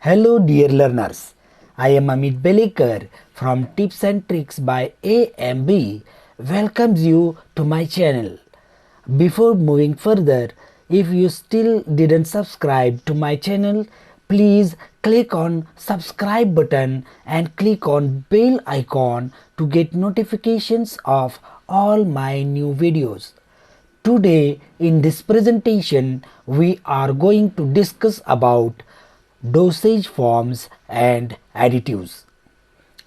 Hello dear learners, I am Amit Belekar from Tips and Tricks by AMB welcomes you to my channel. Before moving further, if you still didn't subscribe to my channel, please click on subscribe button and click on bell icon to get notifications of all my new videos. Today in this presentation we are going to discuss about dosage forms and additives.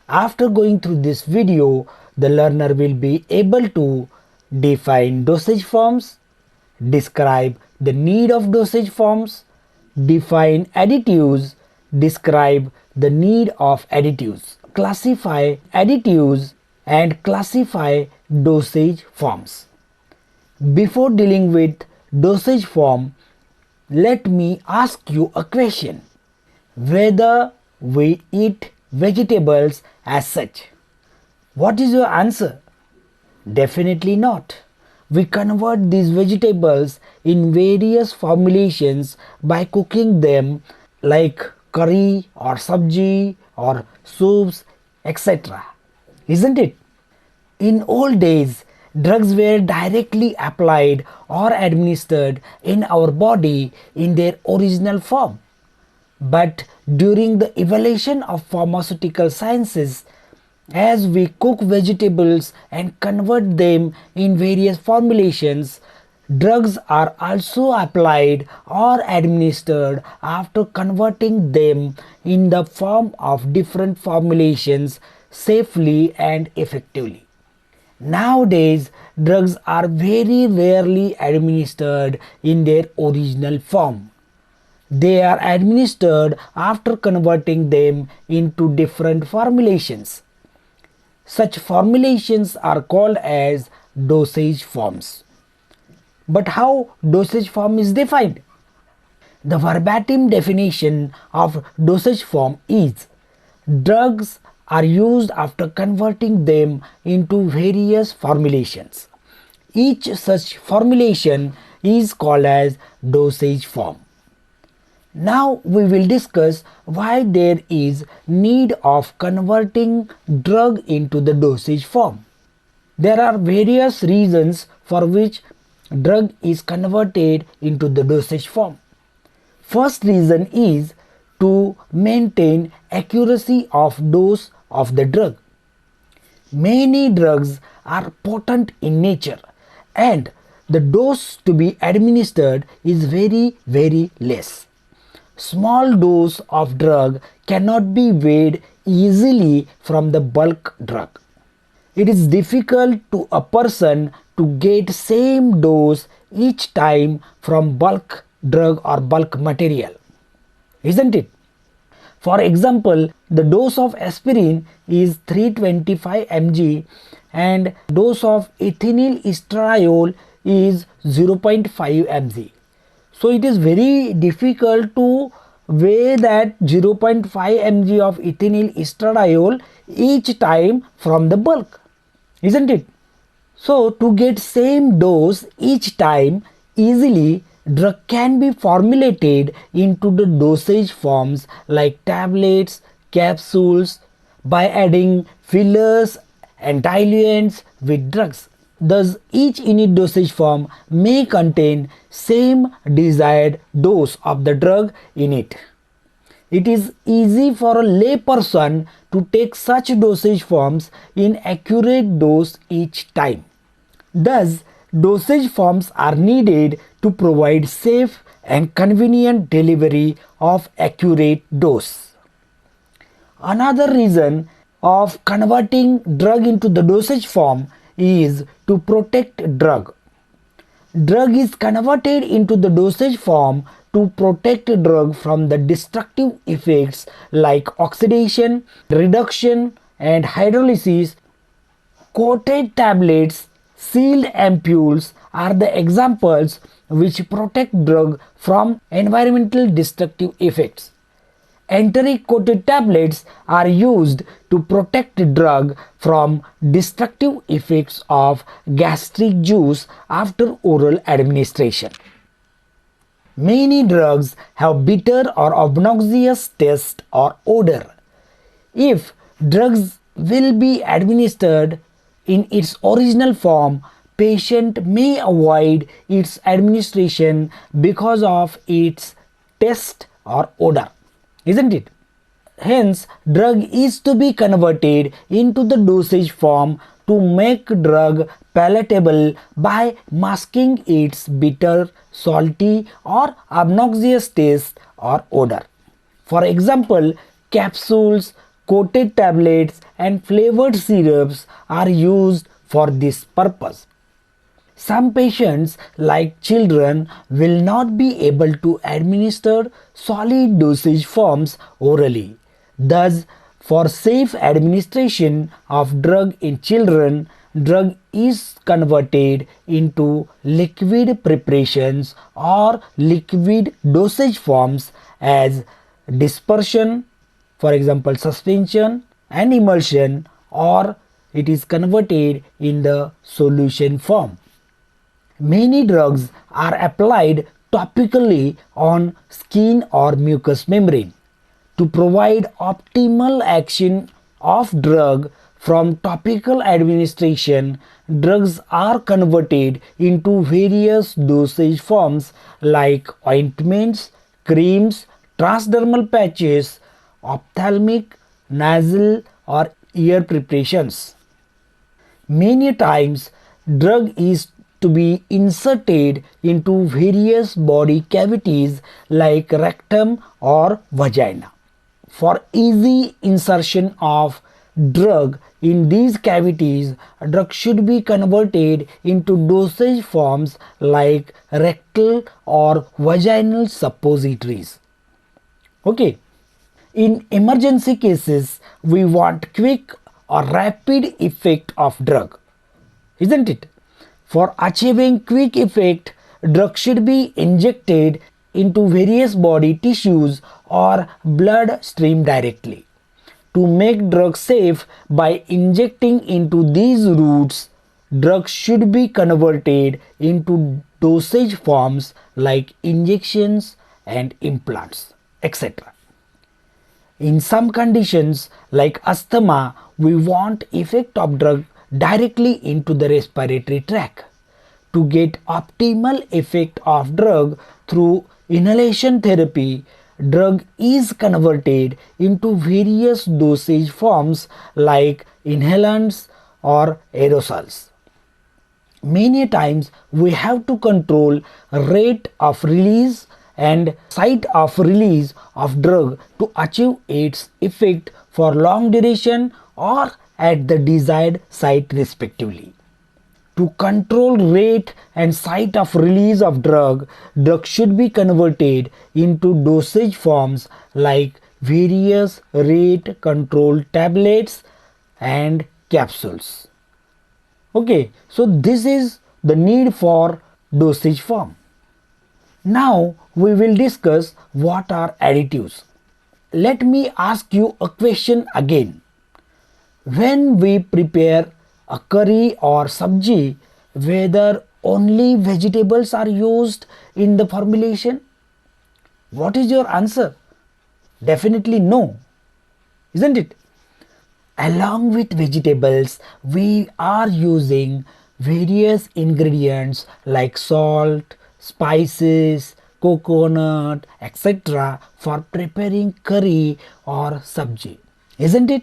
After going through this video, the learner will be able to define dosage forms, describe the need of dosage forms, define additives, describe the need of additives, classify additives and classify dosage forms. Before dealing with dosage form, let me ask you a question. Whether we eat vegetables as such? What is your answer? Definitely not. We convert these vegetables in various formulations by cooking them like curry or sabji or soups, etc. Isn't it? In old days, drugs were directly applied or administered in our body in their original form. But during the evolution of pharmaceutical sciences, as we cook vegetables and convert them in various formulations, drugs are also applied or administered after converting them in the form of different formulations safely and effectively. Nowadays, drugs are very rarely administered in their original form. They are administered after converting them into different formulations. Such formulations are called as dosage forms. But how dosage form is defined? The verbatim definition of dosage form is drugs are used after converting them into various formulations. Each such formulation is called as dosage form. Now we will discuss why there is need of converting drug into the dosage form. There are various reasons for which drug is converted into the dosage form. First reason is to maintain accuracy of dose of the drug. Many drugs are potent in nature and the dose to be administered is very less. Small dose of drug cannot be weighed easily from the bulk drug. It is difficult to a person to get same dose each time from bulk drug or bulk material, isn't it? For example, the dose of aspirin is 325 mg and dose of ethinyl estradiol is 0.5 mg. So it is very difficult to weigh that 0.5 mg of ethinyl estradiol each time from the bulk, isn't it? So to get same dose each time easily, drug can be formulated into the dosage forms like tablets, capsules by adding fillers and diluents with drugs. Thus, each unit dosage form may contain same desired dose of the drug in it. It is easy for a lay person to take such dosage forms in accurate dose each time. Thus, dosage forms are needed to provide safe and convenient delivery of accurate dose. Another reason of converting drug into the dosage form is to protect drug. Drug is converted into the dosage form to protect drug from the destructive effects like oxidation, reduction and hydrolysis. Coated tablets, sealed ampoules are the examples which protect drug from environmental destructive effects. Enteric coated tablets are used to protect drug from destructive effects of gastric juice after oral administration. Many drugs have bitter or obnoxious taste or odor. If drugs will be administered in its original form, patient may avoid its administration because of its taste or odor. Isn't it? Hence, drug is to be converted into the dosage form to make drug palatable by masking its bitter, salty or obnoxious taste or odor. For example, capsules, coated tablets and flavored syrups are used for this purpose. Some patients, like children, will not be able to administer solid dosage forms orally. Thus, for safe administration of drug in children, drug is converted into liquid preparations or liquid dosage forms as dispersion, for example suspension and emulsion, or it is converted in the solution form. Many drugs are applied topically on skin or mucous membrane. To provide optimal action of drug from topical administration, drugs are converted into various dosage forms like ointments, creams, transdermal patches, ophthalmic, nasal or ear preparations. Many times, drug is to be inserted into various body cavities like rectum or vagina. For easy insertion of drug in these cavities, drug should be converted into dosage forms like rectal or vaginal suppositories. Okay. In emergency cases, we want quick or rapid effect of drug, isn't it? For achieving quick effect, drug should be injected into various body tissues or blood stream directly. To make drug safe by injecting into these routes, drugs should be converted into dosage forms like injections and implants, etc. In some conditions like asthma, we want effect of drug directly into the respiratory tract. To get optimal effect of drug through inhalation therapy, drug is converted into various dosage forms like inhalants or aerosols. Many times we have to control rate of release and site of release of drug to achieve its effect for long duration or at the desired site respectively. To control rate and site of release of drug, drug should be converted into dosage forms like various rate control tablets and capsules. Okay, so this is the need for dosage form. Now we will discuss what are additives. Let me ask you a question again. When we prepare a curry or sabji, whether only vegetables are used in the formulation? What is your answer? Definitely no, isn't it? Along with vegetables, we are using various ingredients like salt, spices, coconut, etc. for preparing curry or sabji, isn't it?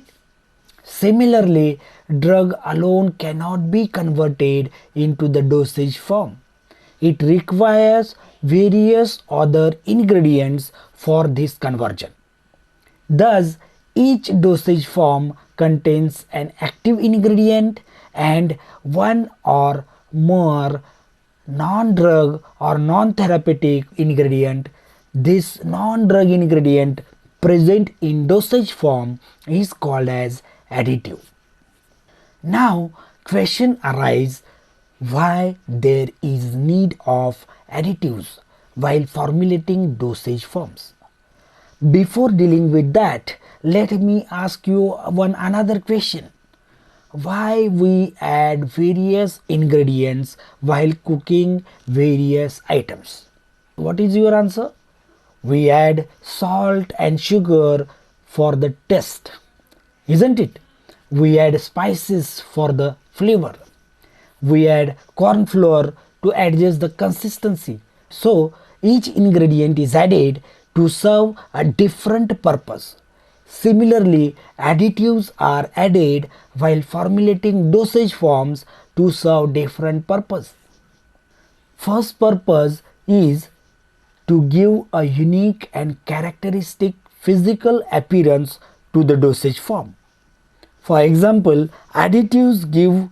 Similarly, drug alone cannot be converted into the dosage form. It requires various other ingredients for this conversion. Thus, each dosage form contains an active ingredient and one or more non-drug or non-therapeutic ingredient. This non-drug ingredient present in dosage form is called as additive. Now, question arises why there is need of additives while formulating dosage forms. Before dealing with that, let me ask you one another question. Why we add various ingredients while cooking various items? what is your answer? We add salt and sugar for the taste, isn't it? We add spices for the flavor. We add corn flour to adjust the consistency. So each ingredient is added to serve a different purpose. Similarly, additives are added while formulating dosage forms to serve different purpose. First purpose is to give a unique and characteristic physical appearance to the dosage form. For example, additives give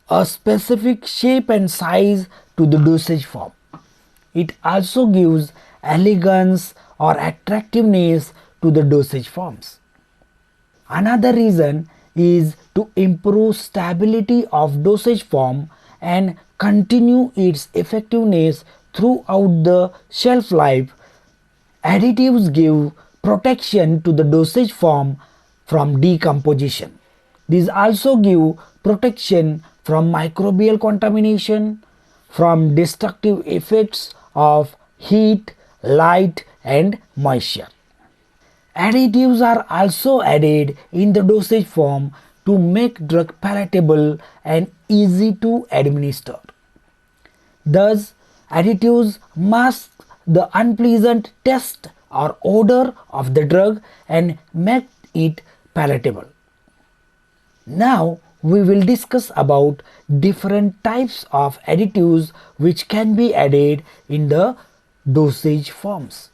a specific shape and size to the dosage form. It also gives elegance or attractiveness to the dosage forms. Another reason is to improve stability of dosage form and continue its effectiveness throughout the shelf life. Additives give protection to the dosage form from decomposition. These also give protection from microbial contamination, from destructive effects of heat, light, and moisture. Additives are also added in the dosage form to make drug palatable and easy to administer. Thus, additives mask the unpleasant taste or odor of the drug and make it palatable. Now we will discuss about different types of additives which can be added in the dosage forms.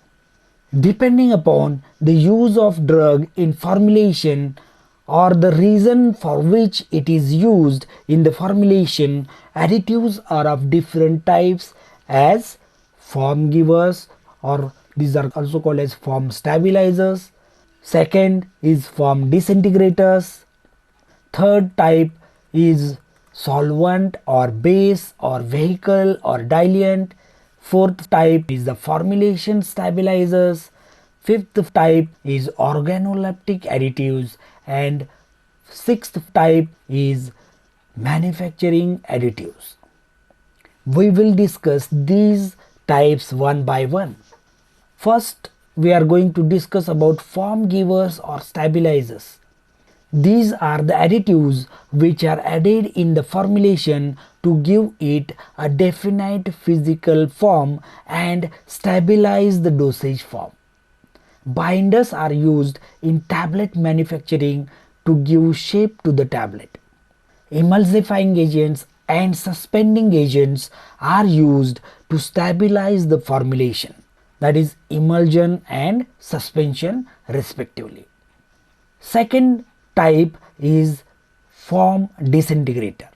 Depending upon the use of drug in formulation or the reason for which it is used in the formulation, additives are of different types as form givers, or these are also called as form stabilizers. Second is form disintegrators. Third type is solvent or base or vehicle or diluent. Fourth type is the formulation stabilizers. Fifth type is organoleptic additives, and sixth type is manufacturing additives. We will discuss these types one by one. First, we are going to discuss about form givers or stabilizers. These are the additives which are added in the formulation to give it a definite physical form and stabilize the dosage form. Binders are used in tablet manufacturing to give shape to the tablet. Emulsifying agents and suspending agents are used to stabilize the formulation, that is emulsion and suspension respectively. Second type is form disintegrator.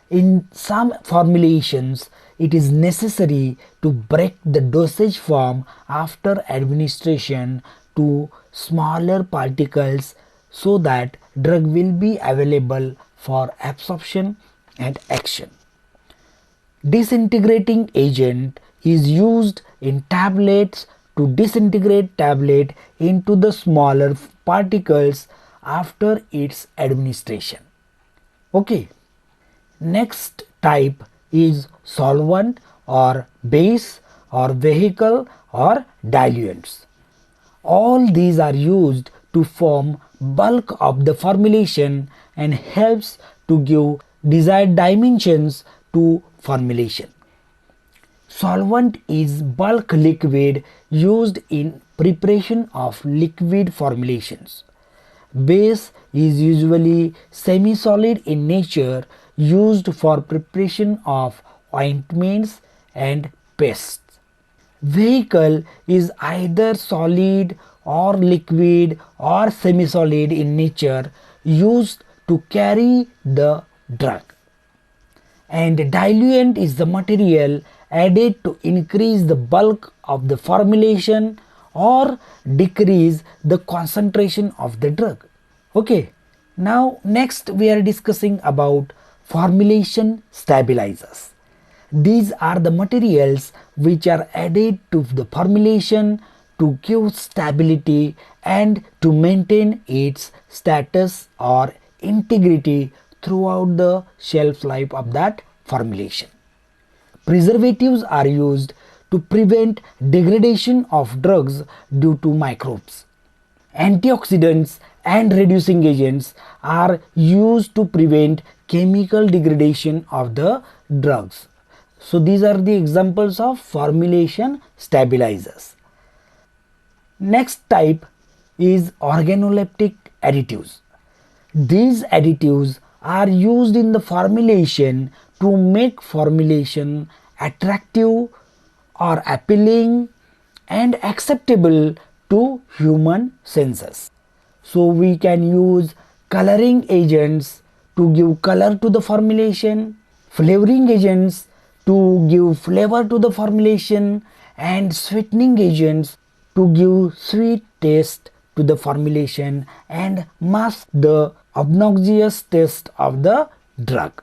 In some formulations, it is necessary to break the dosage form after administration to smaller particles so that drug will be available for absorption and action. Disintegrating agent is used in tablets to disintegrate tablet into the smaller particles after its administration. Okay. Next type is solvent or base or vehicle or diluents. All these are used to form bulk of the formulation and helps to give desired dimensions to formulation. Solvent is bulk liquid used in preparation of liquid formulations. Base is usually semi-solid in nature, used for preparation of ointments and pastes. Vehicle is either solid or liquid or semi-solid in nature, used to carry the drug. And diluent is the material added to increase the bulk of the formulation or decrease the concentration of the drug. Okay, now next we are discussing about formulation stabilizers. These are the materials which are added to the formulation to give stability and to maintain its status or integrity throughout the shelf life of that formulation. Preservatives are used to prevent degradation of drugs due to microbes. Antioxidants and reducing agents are used to prevent chemical degradation of the drugs. So these are the examples of formulation stabilizers. Next type is organoleptic additives. These additives are used in the formulation to make formulation attractive or appealing and acceptable to human senses. So we can use coloring agents to give color to the formulation, flavoring agents to give flavor to the formulation, and sweetening agents to give sweet taste to the formulation and mask the obnoxious taste of the drug.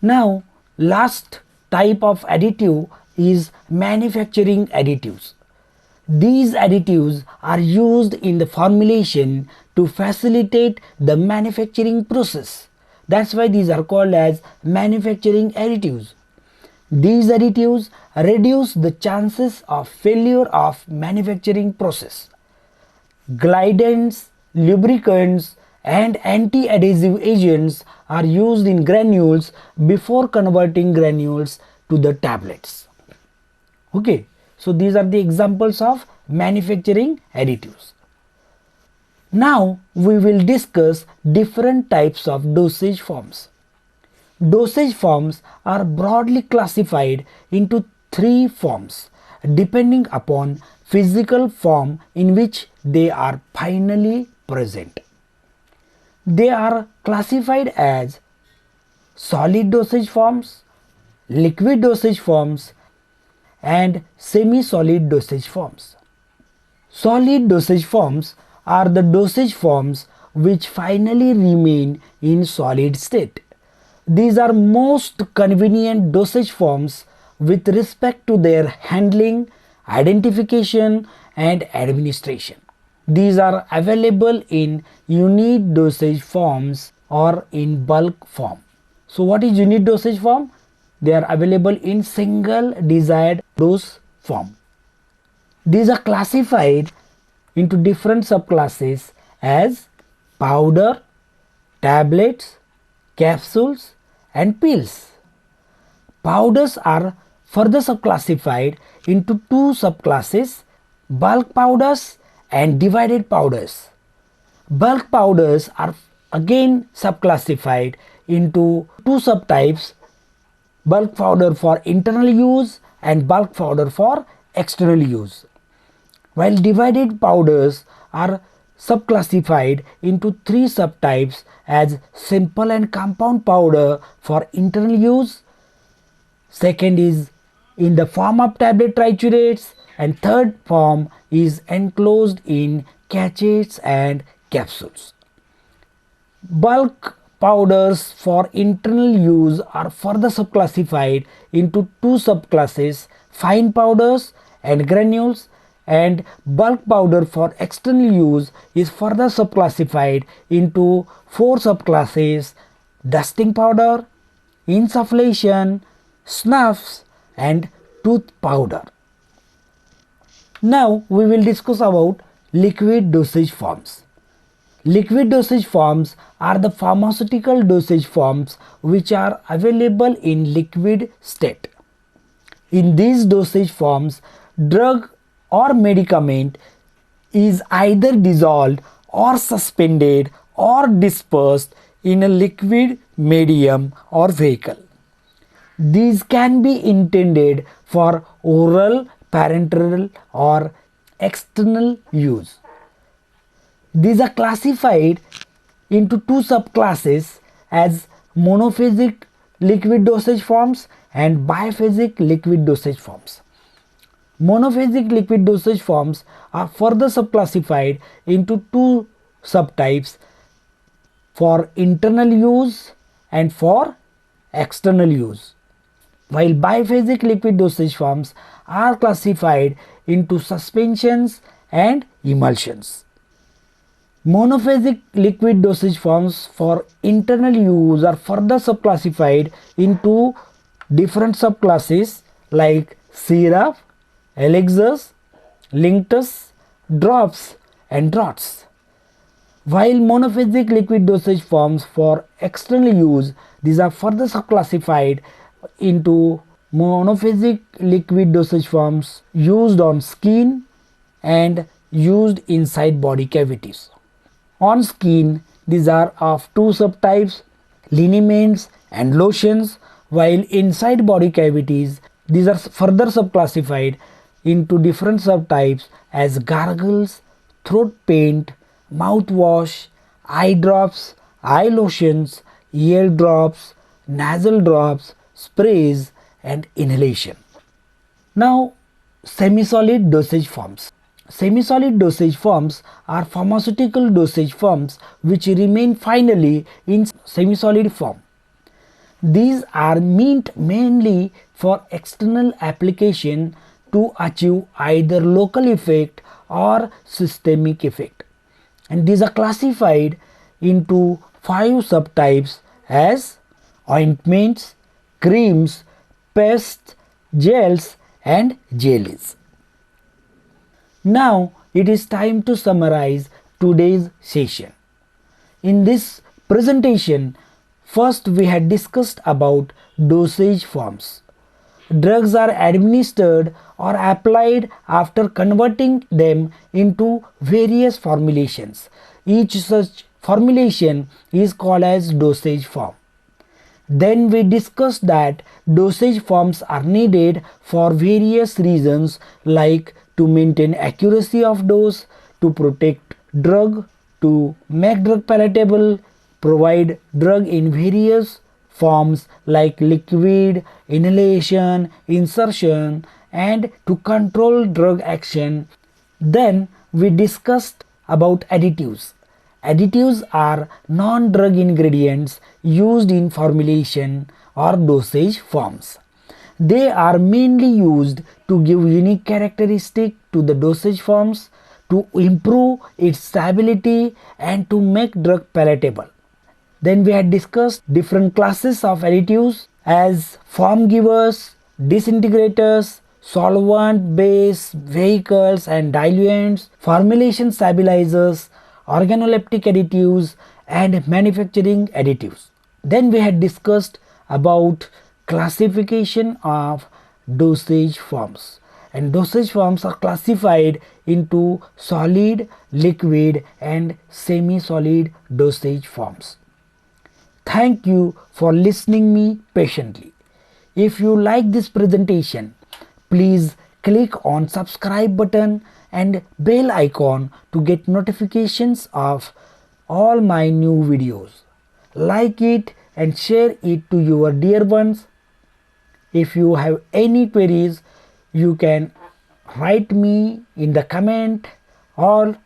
Now, last type of additive is manufacturing additives. These additives are used in the formulation to facilitate the manufacturing process. That's why these are called as manufacturing additives. These additives reduce the chances of failure of manufacturing process. Glidants, lubricants, and anti-adhesive agents are used in granules before converting granules to the tablets. Okay, so these are the examples of manufacturing additives. Now we will discuss different types of dosage forms. Dosage forms are broadly classified into three forms depending upon physical form in which they are finally present. They are classified as solid dosage forms, liquid dosage forms, and semi-solid dosage forms. Solid dosage forms are the dosage forms which finally remain in solid state. These are most convenient dosage forms with respect to their handling, identification, and administration. These are available in unit dosage forms or in bulk form. So what is unit dosage form? They are available in single desired dose form. These are classified into different subclasses as powder, tablets, capsules, and pills. Powders are further subclassified into two subclasses, bulk powders and divided powders. Bulk powders are again subclassified into two subtypes, bulk powder for internal use and bulk powder for external use. While divided powders are subclassified into three subtypes as simple and compound powder for internal use, second is in the form of tablet triturates, and third form is enclosed in cachetes and capsules. Bulk powders for internal use are further subclassified into two subclasses, fine powders and granules, and bulk powder for external use is further subclassified into four subclasses, dusting powder, insufflation, snuffs, and tooth powder. Now we will discuss about liquid dosage forms. Liquid dosage forms are the pharmaceutical dosage forms which are available in liquid state. In these dosage forms, drug or medicament is either dissolved or suspended or dispersed in a liquid medium or vehicle. These can be intended for oral, parenteral, or external use. These are classified into two subclasses as monophasic liquid dosage forms and biphasic liquid dosage forms. Monophasic liquid dosage forms are further subclassified into two subtypes, for internal use and for external use, while biphasic liquid dosage forms are classified into suspensions and emulsions. Monophasic liquid dosage forms for internal use are further subclassified into different subclasses like syrup, elixirs, linctus, drops, and draughts. While monophasic liquid dosage forms for external use, these are further subclassified into monophasic liquid dosage forms used on skin and used inside body cavities. On skin, these are of two subtypes, liniments and lotions, while inside body cavities, these are further subclassified into different subtypes as gargles, throat paint, mouthwash, eye drops, eye lotions, ear drops, nasal drops, sprays, and inhalation. Now, semi-solid dosage forms. Semi-solid dosage forms are pharmaceutical dosage forms which remain finally in semi-solid form. These are meant mainly for external application to achieve either local effect or systemic effect. And these are classified into 5 subtypes as ointments, creams, pastes, gels, and jellies. Now it is time to summarize today's session. In this presentation, first we had discussed about dosage forms. Drugs are administered or applied after converting them into various formulations. Each such formulation is called as dosage form. Then we discussed that dosage forms are needed for various reasons like to maintain accuracy of dose, to protect drug, to make drug palatable, provide drug in various forms like liquid, inhalation, insertion, and to control drug action. Then we discussed about additives. Additives are non-drug ingredients used in formulation or dosage forms. They are mainly used to give unique characteristic to the dosage forms, to improve its stability and to make drug palatable. Then we had discussed different classes of additives as form givers, disintegrators, solvent base, vehicles and diluents, formulation stabilizers, organoleptic additives and manufacturing additives. Then we had discussed about classification of dosage forms, and dosage forms are classified into solid, liquid and semi-solid dosage forms. Thank you for listening me patiently. If you like this presentation, please click on subscribe button and bell icon to get notifications of all my new videos. Like it and share it to your dear ones. If you have any queries, you can write me in the comment or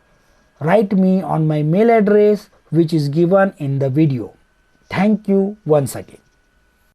write me on my mail address which is given in the video. Thank you once again.